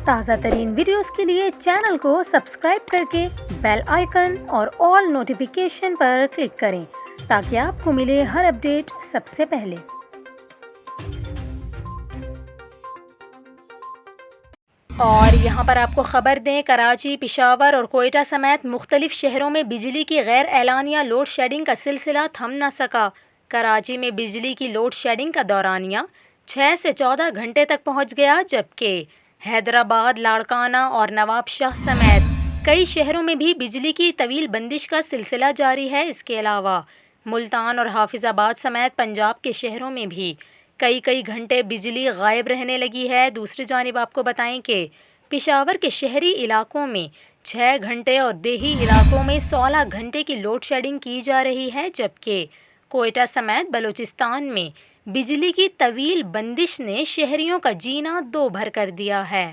تازہ ترین ویڈیوز کے لیے چینل کو سبسکرائب کر کے بیل آئیکن اور آل نوٹیفیکیشن پر کلک کریں تاکہ آپ کو ملے ہر اپڈیٹ سب سے پہلے۔ اور یہاں پر آپ کو خبر دیں، کراچی، پشاور اور کوئٹہ سمیت مختلف شہروں میں بجلی کی غیر اعلانیہ لوڈ شیڈنگ کا سلسلہ تھم نہ سکا۔ کراچی میں بجلی کی لوڈ شیڈنگ کا دورانیہ 6 سے 14 گھنٹے تک پہنچ گیا، جبکہ حیدرآباد، لاڑکانہ اور نواب شاہ سمیت کئی شہروں میں بھی بجلی کی طویل بندش کا سلسلہ جاری ہے۔ اس کے علاوہ ملتان اور حافظ آباد سمیت پنجاب کے شہروں میں بھی کئی گھنٹے بجلی غائب رہنے لگی ہے۔ دوسری جانب آپ کو بتائیں کہ پشاور کے شہری علاقوں میں 6 گھنٹے اور دیہی علاقوں میں 16 گھنٹے کی لوڈ شیڈنگ کی جا رہی ہے، جبکہ کوئٹہ سمیت بلوچستان میں بجلی کی طویل بندش نے شہریوں کا جینا دو بھر کر دیا ہے۔